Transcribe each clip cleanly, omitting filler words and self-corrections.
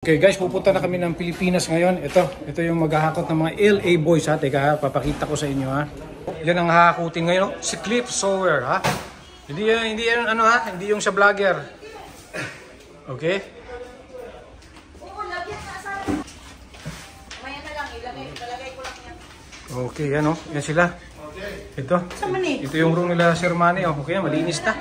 Okay guys, pupunta na kami ng Pilipinas ngayon. Ito yung maghahakot ng mga LA boys ha. Teka, papakita ko sa inyo ha. Yan ang hahakutin ngayon, si Cliff Sawyer ha. Hindi yan ano ha, hindi yung sa vlogger. Okay? Okay, yan o. Yan sila. Ito yung room nila Sir Manny o. Okay, malinis na.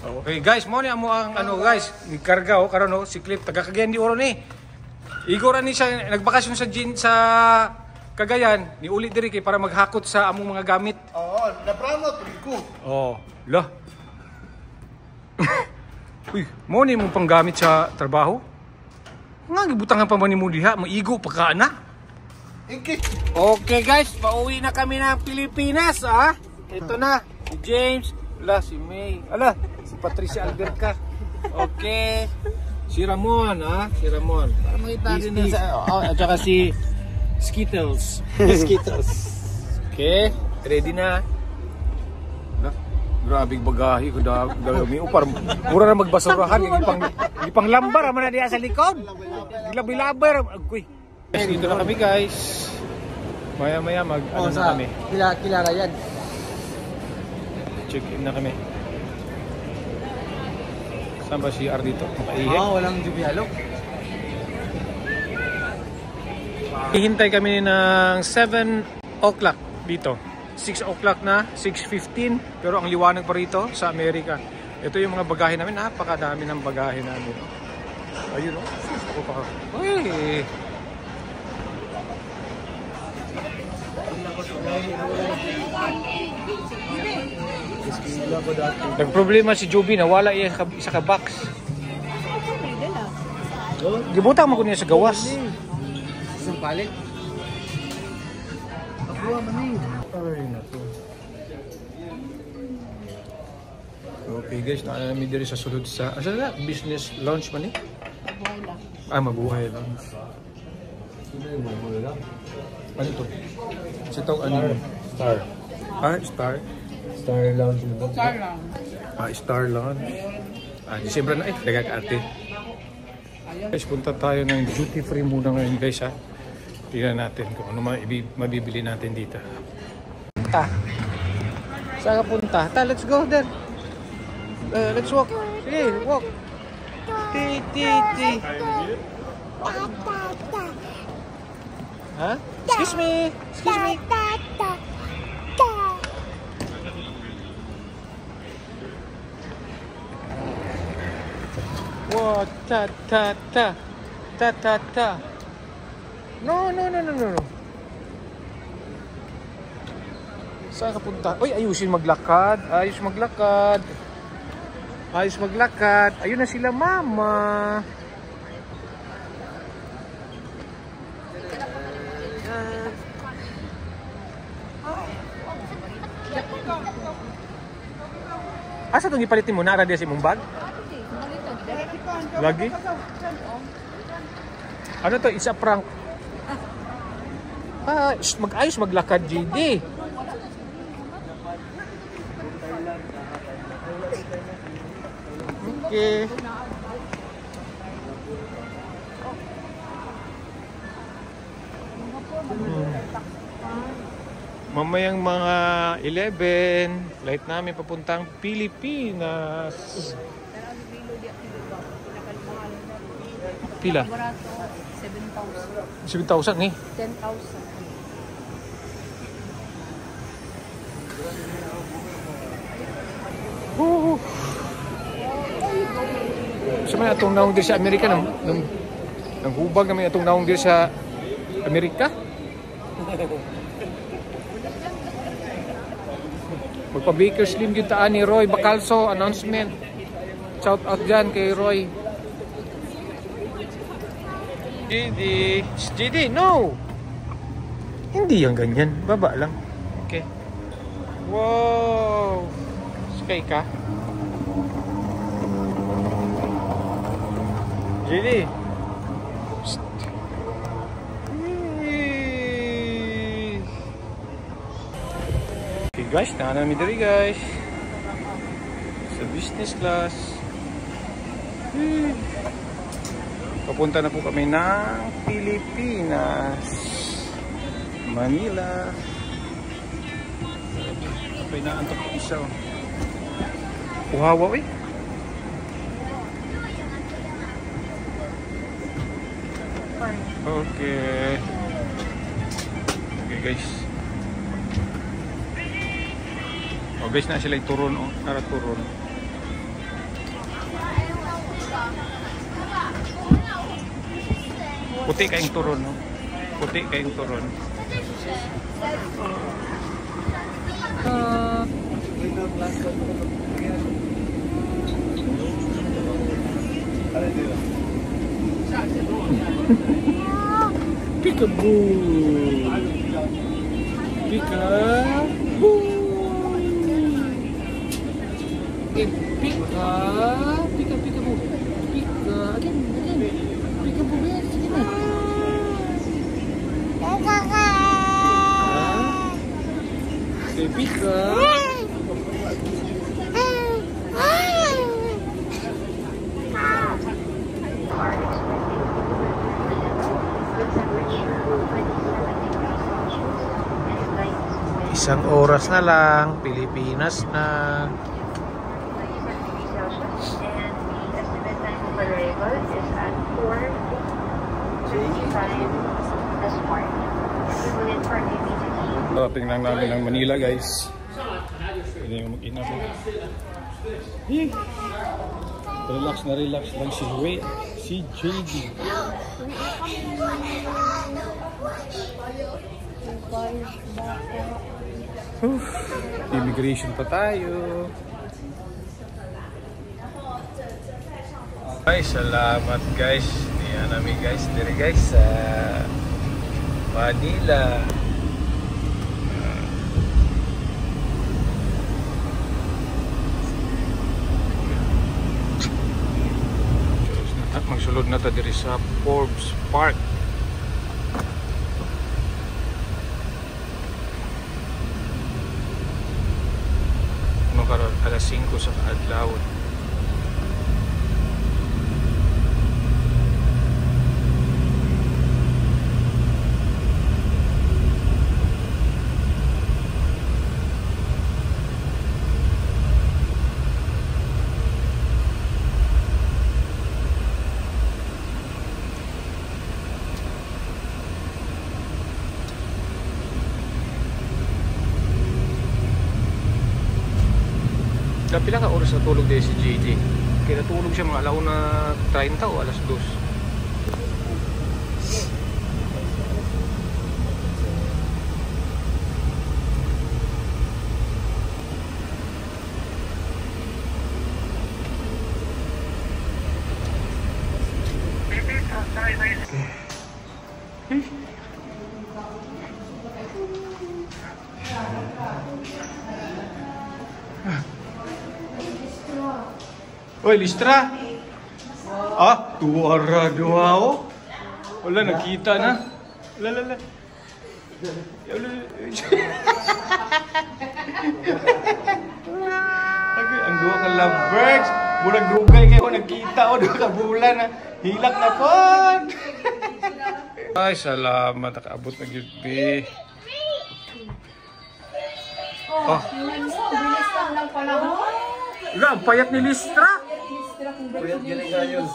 Okay guys, mo ni amo ang ano guys, ikarga o karon si Cliff taga Cagayan de Oro ni. Igoran ni siya nagbakasyon sa Cagayan, ni uli diri kay para maghakot sa among mga gamit. Oo, napramo ko. Oh, la. Uy, mo ni mong panggamit sa trabaho? Nga gibutangan pa man nimo diha, maigo pa ka na. Okay guys, pauwi na kami ng Pilipinas ah. Ito na, si James, si May, si Patricia Alberca. Okay. Si Ramon, si Ramon. Para makita din sa at saka si Skittles. Skittles. Okay, ready na. Grabing bagahe ko dami upar. Mura na magbasurahan, ipang lambar man na diya sa likod. Labi-labar. Uy. Dito na kami guys. Maya-maya ano na kami. Kilala yan. Check in na kami. Saan ba si R dito? Makaihi? Walang jubialo. Hihintay kami ng 7 o'clock dito. 6 o'clock na, 6:15. Pero ang liwanag pa rito sa Amerika. Ito yung mga bagahe namin. Napakadami ng bagahe namin. Ayun o. Ako pa. Uy! Nagproblema si Joby na wala iya isa ka box. Gibutang mo ko niya sa gawas. Isang palit. Ako man Ay nato. Okay guys, naami diri sa sulod sa asa na business launch man ni? Mabuhay lang. Mabuhay lang. Ano to? Sa tao ano? Star. Star. Star Lounge. Star lang. Star Lounge. Disyembre na nagkakaarte. Guys, punta tayo ng duty free muna ngayon guys ha. Tingnan natin kung ano mabibili natin dito. Punta. Saan ka punta? Let's go there. Let's walk. Sige, walk. Ti. Ha? Excuse me. Wow, ta. No. Saan ka punta? Uy, ayusin maglakad. Ayos maglakad. Ayun na sila, mama. Asa itong ipalitin mo? Nara diya si mong bag? Lagi? Ano to? It's a prank. Mag-ayos maglakad, JD. Okay. Mamayang mga 11, flight namin papuntang Pilipinas. Pila? 7,000 eh. 10,000. Sa mga itong naong din sa Amerika, nang hubag namin itong naong din sa Amerika. Magpa-Bakersfield yung taan ni Roy Bacalso, announcement. Shout out dyan kay Roy. JD, no! Hindi yung ganyan, baba lang. Okay. Wow! Sky ka? JD! Okay guys, nakanami diri guys. Sa business class. Papunta na po kami ng Pilipinas, Manila. Okay, naantok po isa. Uhawa eh. Okay. Okay guys. Oh guys, na sila turon oh, nara turon. Puti kayong turon no. Puti kayong turon. Peekaboo. Peekaboo. Peekaboo. Again. Peekaboo yan. Sige na. Pika. Isang oras na lang, Pilipinas na. Tingnan namin ng Manila guys. Hindi yung mag-ina po. Relax na relax lang si JD. Immigration pa tayo. Ay, salamat guys. Yan namin guys. Dire guys sa Manila. At magsulod na ta diri sa Forbes Park. Ano karon alas 5 sa adlaw. Pila ka oras natulog din si JJ? Kaya natulog siya mga alauna 30 o alas 2. Oy, listra. Ah, tuwara doa oh. Wala nakita na. Lala. Ang duwa ka lovebirds. Murag dugay kayo nakita o duwa ka bulan na. Hilak na po. Ay, salamat nakaabot na gyud be. Oh. Bilis lang pala mo. Ang payat ni Listra. Puyat galing kayo.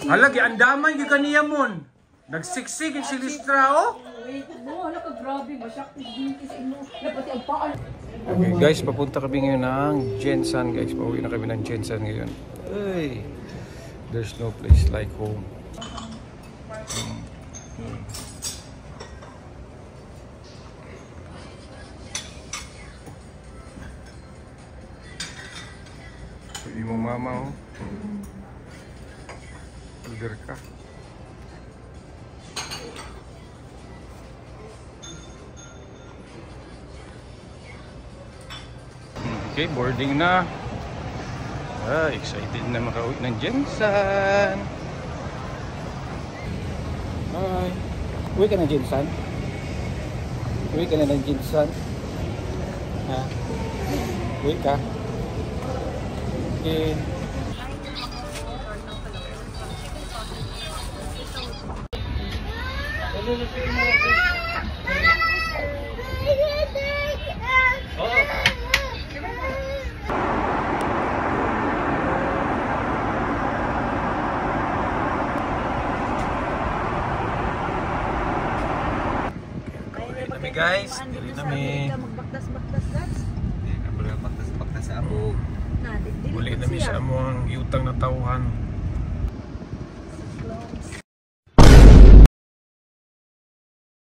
Hala, giandaman gyud kaniya mon. Nagsiksik si Listra oh. Wait, mo hala ka grabe, masyak dito sa imo. Napati ang paan. Okay guys, papunta kami ngayon ng Jensen guys. Pauwi na kami ng Jensen ngayon. Ay, there's no place like home. Imong mama oh. Order ka. Okay, boarding na. Ah, excited na makauwi ng Jensen. Hi. Uwi ka ng Jensen? Uwi ka na ng Jensen? Ha? Uwi ka? Okay. Guys, dili nami. Magbaktas-baktas guys. Baktas sa abog. Uli nami sa among yutang na tauhan.